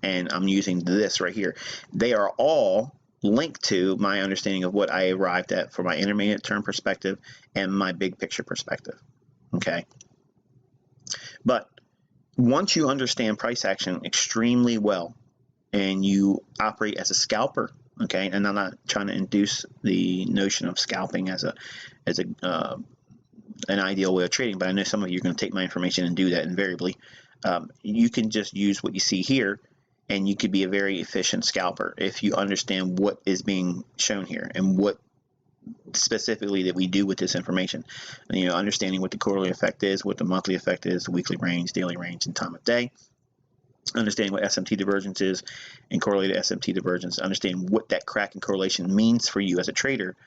And I'm using this right here. They are all linked to my understanding of what I arrived at for my intermediate term perspective and my big picture perspective. Okay. But once you understand price action extremely well and you operate as a scalper, okay, and I'm not trying to induce the notion of scalping as an ideal way of trading, but I know some of you are going to take my information and do that invariably. You can just use what you see here, and you could be a very efficient scalper if you understand what is being shown here and what specifically that we do with this information. You know, understanding what the quarterly effect is, what the monthly effect is, the weekly range, daily range, and time of day. Understanding what SMT divergence is and correlated SMT divergence. Understanding what that crack and correlation means for you as a trader.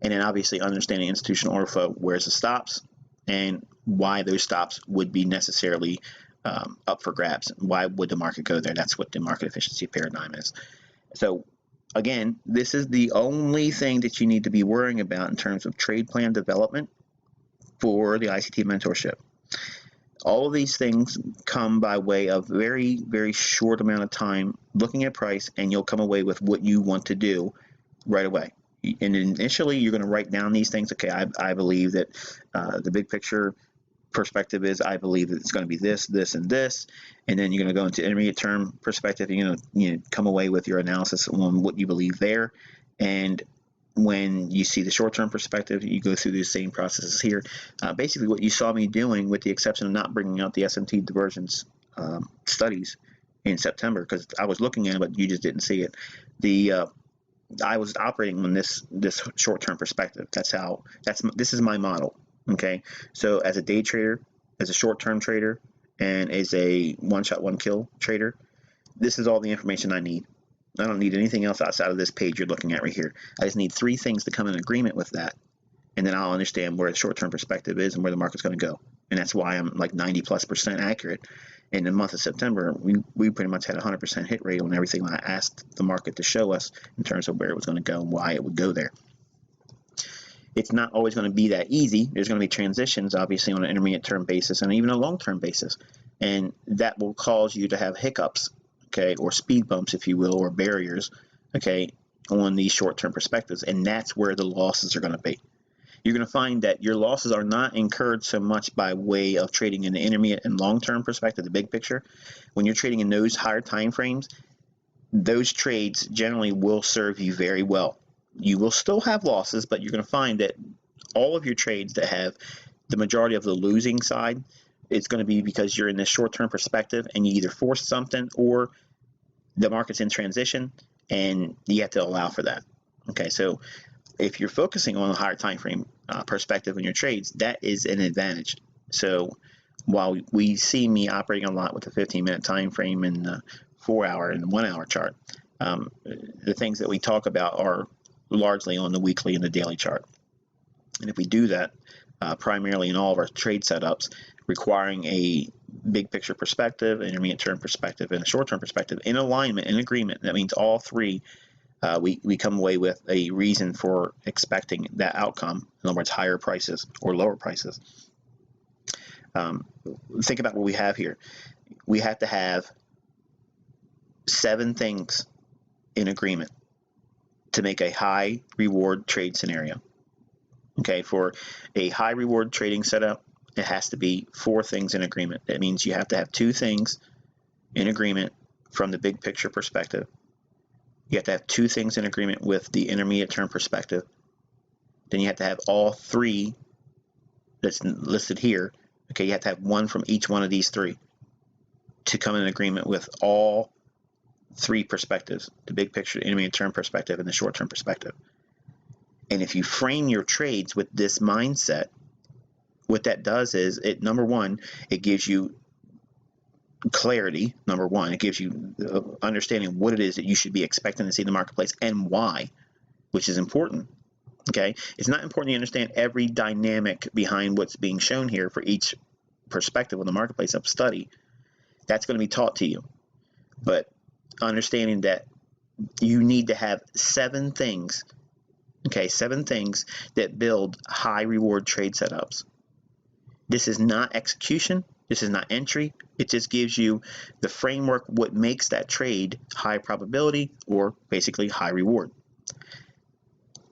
And then obviously understanding institutional order flow, where's the stops and why those stops would be necessarily up for grabs. Why would the market go there? That's what the market efficiency paradigm is. So again, this is the only thing that you need to be worrying about in terms of trade plan development for the ICT mentorship. All of these things come by way of very, very short amount of time looking at price, and you'll come away with what you want to do right away. And initially, you're going to write down these things. Okay, I believe that the big picture perspective is, I believe that it's going to be this, this, and this. And then you're going to go into intermediate term perspective. You're going to come away with your analysis on what you believe there. And when you see the short-term perspective, you go through the same processes here. Basically, what you saw me doing, with the exception of not bringing out the SMT divergence studies in September, because I was looking at it, but you just didn't see it. I was operating on this short-term perspective. This is my model. Okay, so as a day trader, as a short-term trader, and as a one-shot, one-kill trader, this is all the information I need. I don't need anything else outside of this page you're looking at right here. I just need 3 things to come in agreement with that, and then I'll understand where the short-term perspective is and where the market's going to go. And that's why I'm like 90+% accurate. In the month of September, we pretty much had a 100% hit rate on everything I asked the market to show us in terms of where it was going to go and why it would go there. It's not always going to be that easy. There's going to be transitions, obviously, on an intermediate term basis and even a long-term basis. And that will cause you to have hiccups, okay, or speed bumps, if you will, or barriers, okay, on these short-term perspectives. And that's where the losses are going to be. You're going to find that your losses are not incurred so much by way of trading in the intermediate and long-term perspective, the big picture. When you're trading in those higher time frames, those trades generally will serve you very well. You will still have losses, but you're going to find that all of your trades that have the majority of the losing side, it's going to be because you're in this short-term perspective and you either force something or the market's in transition and you have to allow for that. Okay, so if you're focusing on a higher time frame perspective in your trades, that is an advantage. So while we see me operating a lot with the 15-minute time frame and the 4-hour and 1-hour chart, the things that we talk about are largely on the weekly and the daily chart. And if we do that primarily in all of our trade setups, requiring a big picture perspective, intermediate term perspective, and a short term perspective in alignment, in agreement, that means all 3, we come away with a reason for expecting that outcome. In other words, higher prices or lower prices. Think about what we have here. We have to have 7 things in agreement to make a high reward trade scenario. Okay, for a high reward trading setup, it has to be 4 things in agreement. That means you have to have 2 things in agreement from the big picture perspective. You have to have 2 things in agreement with the intermediate term perspective. Then you have to have all 3 that's listed here. Okay, you have to have 1 from each one of these 3 to come in agreement with all 3 perspectives, the big picture, the intermediate term perspective, and the short term perspective. And if you frame your trades with this mindset, what that does is, number one, it gives you clarity. Number one, it gives you understanding what it is that you should be expecting to see in the marketplace and why, which is important. Okay, it's not important to understand every dynamic behind what's being shown here for each perspective of the marketplace of study. That's going to be taught to you, but understanding that you need to have 7 things. Okay, 7 things that build high reward trade setups. This is not execution. This is not entry. It just gives you the framework, what makes that trade high probability or basically high reward.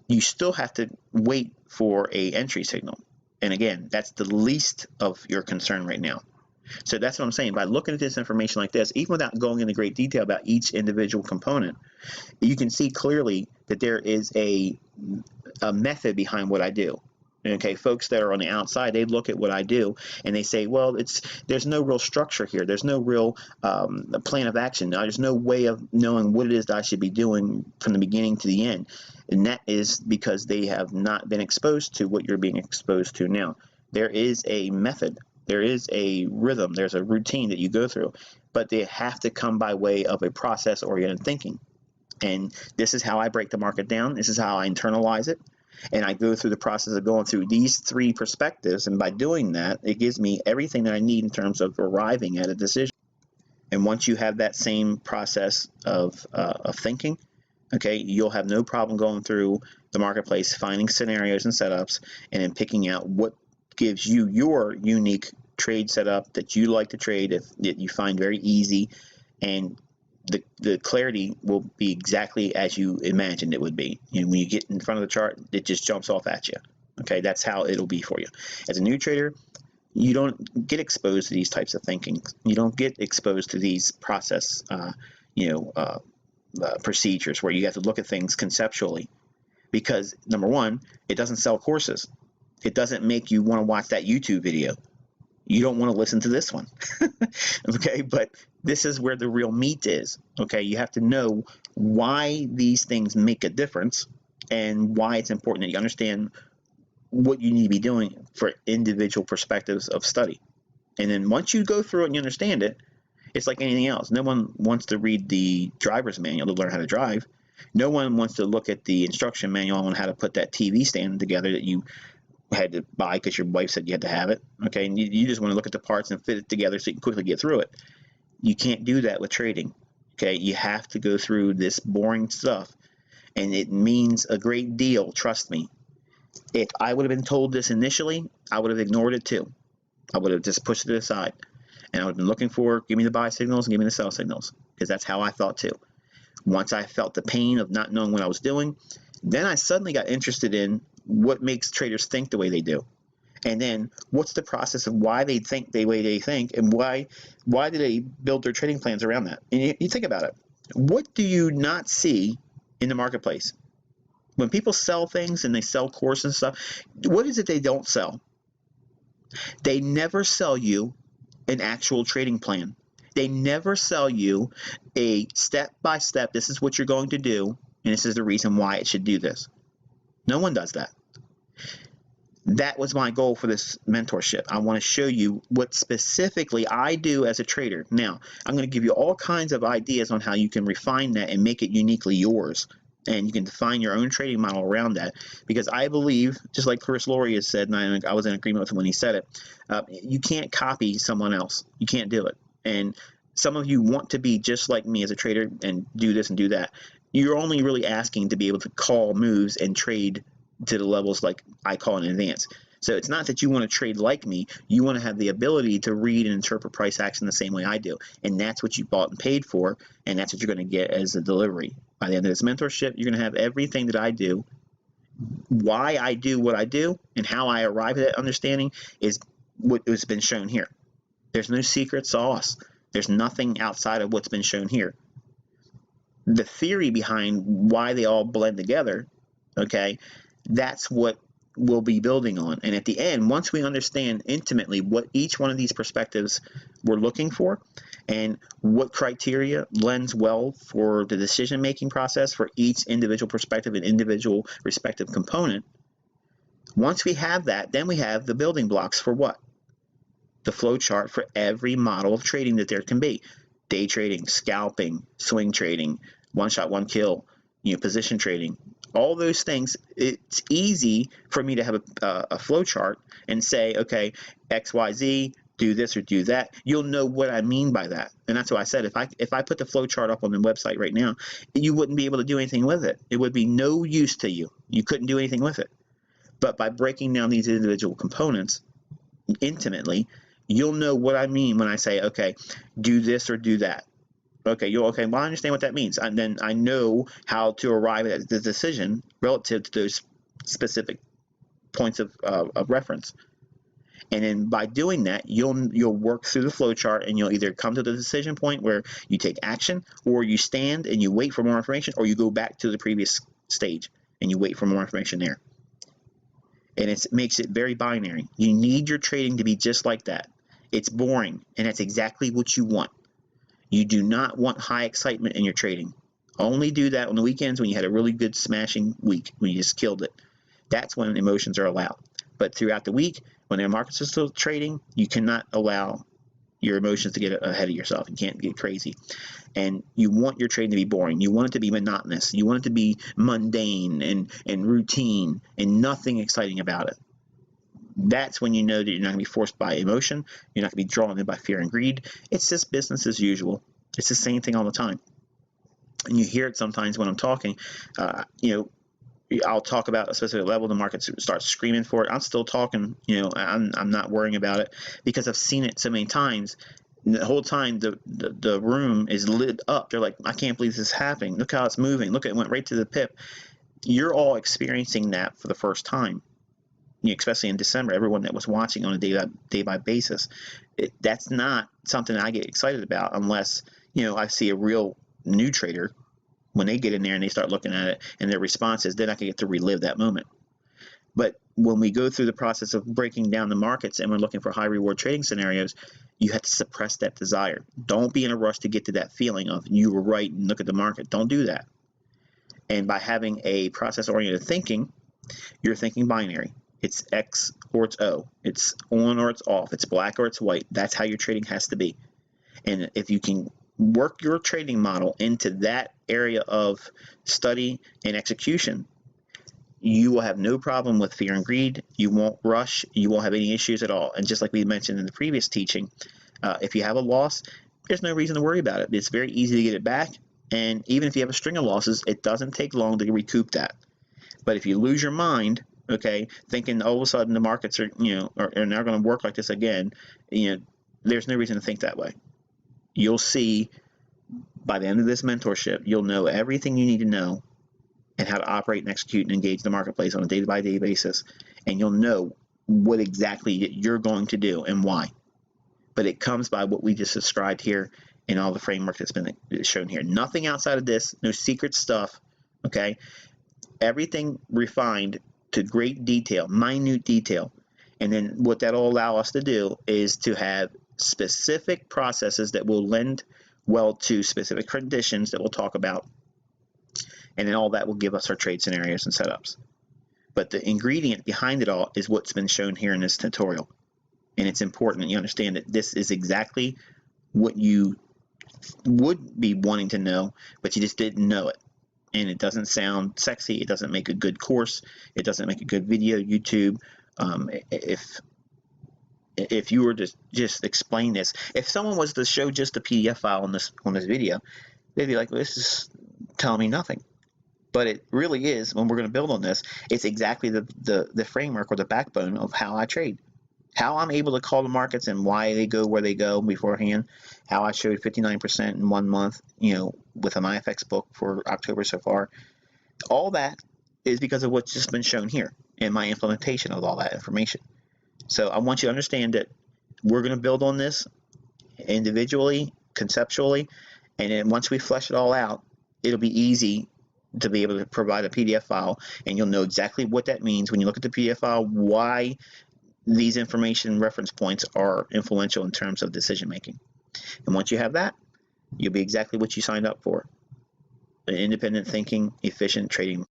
You still have to wait for a entry signal. And again, that's the least of your concern right now. So that's what I'm saying. By looking at this information like this, even without going into great detail about each individual component, you can see clearly that there is a method behind what I do. Okay, folks that are on the outside, they look at what I do and they say, well, there's no real structure here. There's no real plan of action. There's no way of knowing what it is that I should be doing from the beginning to the end. And that is because they have not been exposed to what you're being exposed to now. There is a method. There is a rhythm. There's a routine that you go through. But they have to come by way of a process-oriented thinking. And this is how I break the market down. This is how I internalize it. And I go through the process of going through these three perspectives, and by doing that, it gives me everything that I need in terms of arriving at a decision. And once you have that same process of thinking, okay, you'll have no problem going through the marketplace, finding scenarios and setups, and then picking out what gives you your unique trade setup that you like to trade, that you find very easy, and the clarity will be exactly as you imagined it would be. And when you get in front of the chart, it just jumps off at you. Okay, that's how it'll be for you. As a new trader, you don't get exposed to these types of thinking. You don't get exposed to these process, procedures where you have to look at things conceptually. Because number one, it doesn't sell courses. It doesn't make you want to watch that YouTube video. You don't want to listen to this one. Okay, but this is where the real meat is. Okay, you have to know why these things make a difference and why it's important that you understand what you need to be doing for individual perspectives of study. And then once you go through it and you understand it, it's like anything else. No one wants to read the driver's manual to learn how to drive. No one wants to look at the instruction manual on how to put that TV stand together that you had to buy because your wife said you had to have it. Okay, and you just want to look at the parts and fit it together so you can quickly get through it. You can't do that with trading. Okay, you have to go through this boring stuff, and it means a great deal, trust me. If I would have been told this initially, I would have ignored it too. I would have just pushed it aside, and I would have been looking for, give me the buy signals and give me the sell signals, because that's how I thought too. Once I felt the pain of not knowing what I was doing, then I suddenly got interested in what makes traders think the way they do. And then what's the process of why they think the way they think, and why do they build their trading plans around that? And you think about it. What do you not see in the marketplace? When people sell things and they sell courses and stuff, what is it they don't sell? They never sell you an actual trading plan. They never sell you a step-by-step, this is what you're going to do, and this is the reason why it should do this. No one does that. That was my goal for this mentorship. I want to show you what specifically I do as a trader. Now, I'm going to give you all kinds of ideas on how you can refine that and make it uniquely yours. And you can define your own trading model around that. Because I believe, just like Chris Laurie has said, and I was in agreement with him when he said it, you can't copy someone else. You can't do it. And some of you want to be just like me as a trader and do this and do that. You're only really asking to be able to call moves and trade to the levels like I call in advance. So it's not that you want to trade like me. You want to have the ability to read and interpret price action the same way I do. And that's what you bought and paid for, and that's what you're going to get as a delivery. By the end of this mentorship, you're going to have everything that I do. Why I do what I do and how I arrive at that understanding is what has been shown here. There's no secret sauce. There's nothing outside of what's been shown here. The theory behind why they all blend together, okay, that's what we'll be building on. And at the end, once we understand intimately what each one of these perspectives we're looking for and what criteria lends well for the decision-making process for each individual perspective and individual respective component, once we have that, then we have the building blocks for what? The flow chart for every model of trading that there can be. Day trading, scalping, swing trading, one shot, one kill, position trading, all those things. It's easy for me to have a flow chart and say, okay, X, Y, Z, do this or do that. You'll know what I mean by that. And that's why I said, if I put the flow chart up on the website right now, you wouldn't be able to do anything with it. It would be no use to you. You couldn't do anything with it. But by breaking down these individual components intimately, You'll know what I mean when I say, okay, do this or do that. Okay, well, I understand what that means, and then I know how to arrive at the decision relative to those specific points of reference. And then by doing that, you'll work through the flow chart, and you'll either come to the decision point where you take action, or you stand and you wait for more information, or you go back to the previous stage and you wait for more information there. And it makes it very binary. You need your trading to be just like that. It's boring, and that's exactly what you want. You do not want high excitement in your trading. Only do that on the weekends when you had a really good smashing week, when you just killed it. That's when emotions are allowed. But throughout the week, when the markets are still trading, you cannot allow your emotions to get ahead of yourself. You can't get crazy. And you want your trading to be boring. You want it to be monotonous. You want it to be mundane and routine and nothing exciting about it. That's when you know that you're not going to be forced by emotion. You're not going to be drawn in by fear and greed. It's just business as usual. It's the same thing all the time. And you hear it sometimes when I'm talking. I'll talk about a specific level, the market starts screaming for it. I'm still talking, I'm not worrying about it because I've seen it so many times. The whole time the room is lit up. They're like, I can't believe this is happening. Look how it's moving. Look, it went right to the pip. You're all experiencing that for the first time. Especially in December, everyone that was watching on a day-by basis, that's not something I get excited about unless, I see a real new trader. When they get in there and they start looking at it and their responses, then I can get to relive that moment. But when we go through the process of breaking down the markets and we're looking for high reward trading scenarios, you have to suppress that desire. Don't be in a rush to get to that feeling of you were right and look at the market. Don't do that. And by having a process-oriented thinking, you're thinking binary. It's X or it's O. It's on or it's off. It's black or it's white. That's how your trading has to be. And if you can work your trading model into that area of study and execution, you will have no problem with fear and greed. You won't rush. You won't have any issues at all. And just like we mentioned in the previous teaching, if you have a loss, there's no reason to worry about it. It's very easy to get it back. And even if you have a string of losses, it doesn't take long to recoup that. But if you lose your mind, thinking all of a sudden the markets are now going to work like this again, there's no reason to think that way. You'll see by the end of this mentorship, you'll know everything you need to know and how to operate and execute and engage the marketplace on a day-by-day basis, and you'll know what exactly you're going to do and why. But it comes by what we just described here in all the framework that's been shown here. Nothing outside of this, no secret stuff, okay? Everything refined to great detail, minute detail. And then what that'll allow us to do is to have specific processes that will lend well to specific conditions that we'll talk about. And then all that will give us our trade scenarios and setups. But the ingredient behind it all is what's been shown here in this tutorial. And it's important that you understand that this is exactly what you would be wanting to know, but you just didn't know it. And it doesn't sound sexy. It doesn't make a good course. It doesn't make a good video, YouTube. If you were to just explain this, if someone was to show just a PDF file on this video, they'd be like, well, this is telling me nothing. But it really is, when we're going to build on this, it's exactly the framework or the backbone of how I trade. How I'm able to call the markets and why they go where they go beforehand. How I showed 59% in 1 month, with an IFX book for October so far. All that is because of what's just been shown here and my implementation of all that information. So I want you to understand that we're going to build on this individually, conceptually, and then once we flesh it all out, it'll be easy to be able to provide a PDF file, and you'll know exactly what that means when you look at the PDF file, why these information reference points are influential in terms of decision making. And once you have that, you'll be exactly what you signed up for: an independent thinking, efficient trading